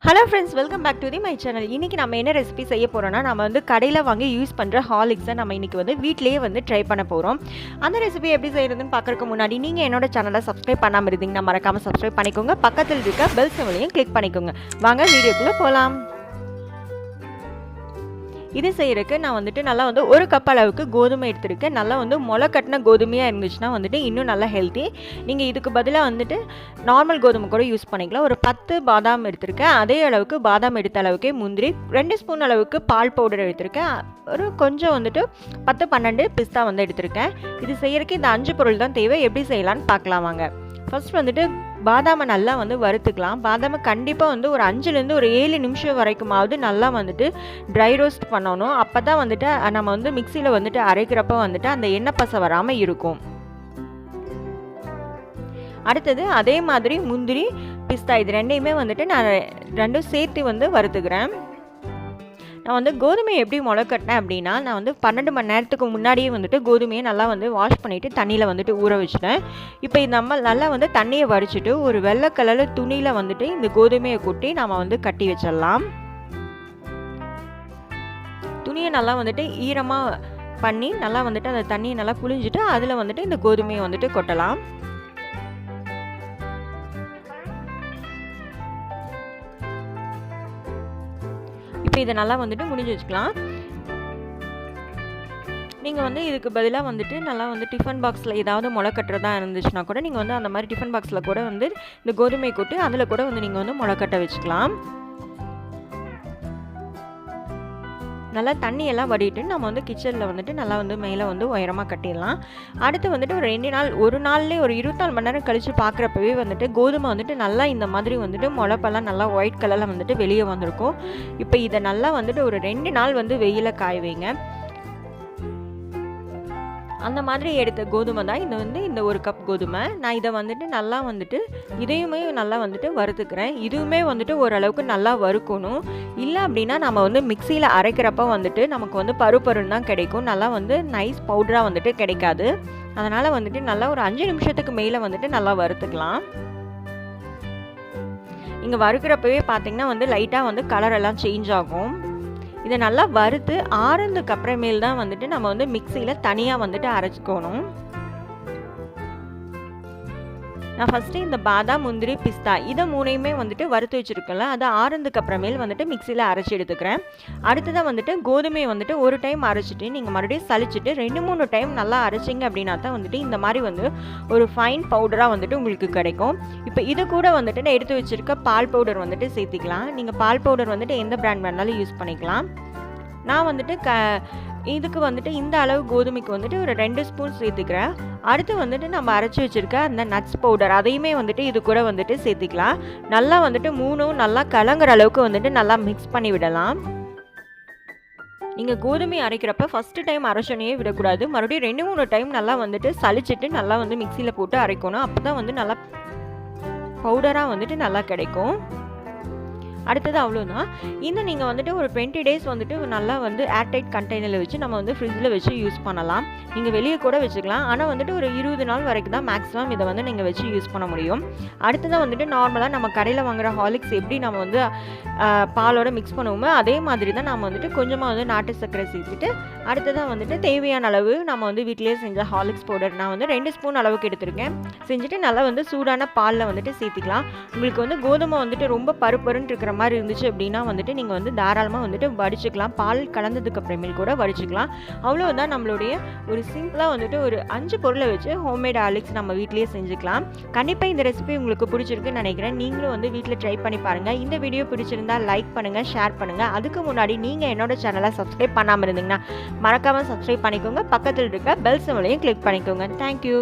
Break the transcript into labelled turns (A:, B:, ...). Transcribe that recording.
A: Hello friends, welcome back to my channel. இன்றைக்கி நம்ம என்ன ரெசிபி செய்ய போகிறோம்னா, நம்ம வந்து கடையில் வாங்கி யூஸ் பண்ணுற ஹார்லிக்ஸை நம்ம இன்றைக்கி வந்து வீட்டிலேயே வந்து ட்ரை பண்ண போகிறோம். அந்த ரெசிபி எப்படி செய்கிறதுன்னு பார்க்குறதுக்கு முன்னாடி நீங்கள் என்னோட சேனலை சப்ஸ்கிரைப் பண்ணாமல் இருந்தீங்கன்னா மறக்காமல் சப்ஸ்கிரைப் பண்ணிக்கோங்க. பக்கத்தில் இருக்க பெல் சிம்பலையும் கிளிக் பண்ணிக்கோங்க. வாங்க வீடியோக்குள்ளே போகலாம். இது செய்கிறதுக்கு நான் வந்துட்டு நல்லா வந்து ஒரு கப் அளவுக்கு கோதுமை எடுத்துருக்கேன். நல்லா வந்து முளை கட்டின கோதுமையாக இருந்துச்சுன்னா வந்துட்டு இன்னும் நல்லா ஹெல்த்தி. நீங்கள் இதுக்கு பதிலாக வந்துட்டு நார்மல் கோதுமை கூட யூஸ் பண்ணிக்கலாம். ஒரு 10 பாதாம் எடுத்திருக்கேன். அதே அளவுக்கு பாதாம் எடுத்த அளவுக்கே முந்திரி, 2 ஸ்பூன் அளவுக்கு பால் பவுடர் எடுத்திருக்கேன். ஒரு கொஞ்சம் வந்துட்டு 10-12 பிஸ்தா வந்து எடுத்திருக்கேன். இது செய்கிறதுக்கு இந்த 5 பொருள் தான் தேவை. எப்படி செய்யலான்னு பார்க்கலாம் வாங்க. ஃபர்ஸ்ட் வந்துட்டு பாதாமை நல்லா வந்து வறுத்துக்கலாம். பாதாமை கண்டிப்பாக வந்து ஒரு 5லேருந்து ஒரு 7 நிமிஷம் வரைக்குமாவது நல்லா வந்துட்டு ட்ரை ரோஸ்ட் பண்ணணும். அப்போ தான் வந்துட்டு நம்ம வந்து மிக்சியில் வந்துட்டு அரைக்கிறப்ப வந்துட்டு அந்த எண்ணெய் பசை வராமல் இருக்கும். அடுத்தது அதே மாதிரி முந்திரி, பிஸ்தா இது ரெண்டையுமே வந்துட்டு நான் ரெண்டும் சேர்த்து வந்து வறுத்துக்கிறேன். நான் வந்து கோதுமையை எப்படி முளை கட்டினேன் அப்படின்னா, நான் வந்து 12 மணி நேரத்துக்கு முன்னாடியே வந்துட்டு கோதுமையை நல்லா வந்து வாஷ் பண்ணிவிட்டு தண்ணியில் வந்துட்டு ஊற வச்சுட்டேன். இப்போ நம்ம நல்லா வந்து தண்ணியை வடிச்சிட்டு ஒரு வெள்ளை கலரில் துணியில் வந்துட்டு இந்த கோதுமையை கொட்டி நம்ம வந்து கட்டி வச்சிடலாம். துணியை நல்லா வந்துட்டு ஈரமாக பண்ணி நல்லா வந்துட்டு அந்த தண்ணியை நல்லா புழிஞ்சிட்டு அதில் வந்துட்டு இந்த கோதுமையை வந்துட்டு கொட்டலாம். இப்போ இதை நல்லா வந்துட்டு முடிஞ்சு வச்சுக்கலாம். நீங்கள் வந்து இதுக்கு பதிலாக வந்துட்டு நல்லா வந்து டிஃபன் பாக்ஸில் ஏதாவது முளை கட்டுறதா இருந்துச்சுன்னா கூட நீங்கள் வந்து அந்த மாதிரி டிஃபன் பாக்ஸில் கூட வந்து இந்த கோதுமை கொட்டு அதில் கூட வந்து நீங்கள் வந்து முளை கட்ட வச்சுக்கலாம். நல்லா தண்ணியெல்லாம் வடிட்டு நம்ம வந்து கிச்சனில் வந்துட்டு நல்லா வந்து மேலே வந்து உயரமாக கட்டிடலாம். அடுத்து வந்துட்டு ஒரு 2 நாள், ஒரு நாள்லேயே ஒரு 24 மணி நேரம் கழித்து பார்க்குறப்பவே வந்துட்டு கோதுமை வந்துட்டு நல்லா இந்த மாதிரி வந்துட்டு முளைப்பெல்லாம் நல்லா ஒயிட் கலரில் வந்துட்டு வெளியே வந்திருக்கும். இப்போ இதை நல்லா வந்துட்டு ஒரு 2 நாள் வந்து வெயிலில் காய வைங்க. அந்த மாதிரி எடுத்த கோதுமை தான் இது வந்து இந்த ஒரு கப் கோதுமை. நான் இதை வந்துட்டு நல்லா வந்துட்டு இதையுமே நல்லா வந்துட்டு வறுத்துக்கிறேன். இதுவுமே வந்துட்டு ஓரளவுக்கு நல்லா வறுக்கணும். இல்லை அப்படின்னா நம்ம வந்து மிக்சியில் அரைக்கிறப்ப வந்துட்டு நமக்கு வந்து பருன்னு தான் கிடைக்கும். நல்லா வந்து நைஸ் பவுடராக வந்துட்டு கிடைக்காது. அதனால் வந்துட்டு நல்லா ஒரு 5 நிமிஷத்துக்கு மேலே வந்துட்டு நல்லா வறுத்துக்கலாம். இங்கே வறுக்கிறப்பவே பார்த்தீங்கன்னா வந்து லைட்டாக வந்து கலரெல்லாம் சேஞ்ச் ஆகும். இதை நல்லா வறுத்து ஆறுனதுக்கு அப்புறமேல் தான் வந்துட்டு நம்ம வந்து மிக்சியில் தனியாக வந்துட்டு அரைச்சிக்கணும். நான் ஃபஸ்ட்டு இந்த பாதாம், முந்திரி, பிஸ்தா இதை 3யுமே வந்துட்டு வறுத்து வச்சுருக்கேன்ல, அதை ஆறுனதுக்கு அப்புறமேல் வந்துட்டு மிக்சியில் அரைச்சி எடுத்துக்கிறேன். அடுத்ததான் வந்துட்டு கோதுமையை வந்துட்டு ஒரு டைம் அரைச்சிட்டு நீங்கள் மறுபடியும் சலிச்சிட்டு 2-3 டைம் நல்லா அரைச்சிங்க அப்படின்னா தான் வந்துட்டு இந்த மாதிரி வந்து ஒரு ஃபைன் பவுடராக வந்துட்டு உங்களுக்கு கிடைக்கும். இப்போ இது கூட வந்துட்டு நான் எடுத்து வச்சுருக்க பால் பவுடர் வந்துட்டு சேர்த்திக்கலாம். நீங்கள் பால் பவுடர் வந்துட்டு எந்த பிராண்ட் வேணாலும் யூஸ் பண்ணிக்கலாம். நான் வந்துட்டு இதுக்கு வந்துட்டு இந்த அளவு கோதுமைக்கு வந்துட்டு ஒரு 2 ஸ்பூன் சேர்த்துக்கிறேன். அடுத்து வந்துட்டு நம்ம அரைச்சி வச்சுருக்க அந்த நட்ஸ் பவுடர் அதையுமே வந்துட்டு இது கூட வந்துட்டு சேர்த்துக்கலாம். நல்லா வந்துட்டு 3ம் நல்லா கலங்குற அளவுக்கு வந்துட்டு நல்லா மிக்ஸ் பண்ணி விடலாம். நீங்கள் கோதுமை அரைக்கிறப்ப ஃபஸ்ட்டு டைம் அரைச்சோனையே விடக்கூடாது. மறுபடியும் 2-3 டைம் நல்லா வந்துட்டு சலிச்சிட்டு நல்லா வந்து மிக்சியில் போட்டு அரைக்கணும். அப்போ தான் வந்து நல்லா பவுடராக வந்துட்டு நல்லா கிடைக்கும். அடுத்தது அவ்வளோதான். இன்னும் நீங்கள் வந்துட்டு ஒரு 20 டேஸ் வந்துட்டு நல்லா வந்து ஏர்டைட் கண்டெய்னரில் வச்சு நம்ம வந்து ஃப்ரிட்ஜில் வச்சு யூஸ் பண்ணலாம். நீங்கள் வெளியே கூட வச்சுக்கலாம். ஆனால் வந்துட்டு ஒரு 20 நாள் வரைக்கும் தான் மேக்ஸிமம் இதை வந்து நீங்கள் வச்சு யூஸ் பண்ண முடியும். அடுத்ததான் வந்துட்டு நார்மலாக நம்ம கடையில் வாங்குகிற ஹார்லிக்ஸ் எப்படி நம்ம வந்து பாலோட மிக்ஸ் பண்ணுவோமோ அதே மாதிரி தான் நம்ம வந்துட்டு கொஞ்சமாக வந்து நாட்டு சர்க்கரை சேர்த்துட்டு அடுத்ததான் வந்துட்டு தேவையான அளவு நம்ம வந்து வீட்டிலேயே செஞ்ச ஹார்லிக்ஸ் பவுடர் நான் வந்து 2 ஸ்பூன் அளவுக்கு எடுத்திருக்கேன். செஞ்சுட்டு நல்லா வந்து சூடான பாலில் வந்துட்டு சேர்த்திக்கலாம். உங்களுக்கு வந்து கோதுமை வந்துட்டு ரொம்ப பருன்னு இருக்கிற மாதிரி இருந்துச்சு அப்படின்னா வந்துட்டு நீங்கள் வந்து தாராளமாக வந்துட்டு வடிச்சுக்கலாம். பால் கலந்ததுக்கு அப்புறமேல் கூட வடிச்சுக்கலாம். அவ்வளோதான் நம்மளுடைய ஒரு சிம்பிளாக வந்துட்டு ஒரு 5 பொருளை வச்சு ஹோம்மேட் ஹார்லிக்ஸ் நம்ம வீட்டிலேயே செஞ்சுக்கலாம். கண்டிப்பாக இந்த ரெசிபி உங்களுக்கு பிடிச்சிருக்குன்னு நினைக்கிறேன். நீங்களும் வந்து வீட்டில் ட்ரை பண்ணி பாருங்கள். இந்த வீடியோ பிடிச்சிருந்தால் லைக் பண்ணுங்கள், ஷேர் பண்ணுங்கள். அதுக்கு முன்னாடி நீங்கள் என்னோட சேனலை சப்ஸ்கிரைப் பண்ணாமல் இருந்தீங்கன்னா மறக்காமல் சப்ஸ்கிரைப் பண்ணிக்கோங்க. பக்கத்தில் இருக்க பெல் சிம்பலையும் கிளிக் பண்ணிக்கோங்க. தேங்க்யூ.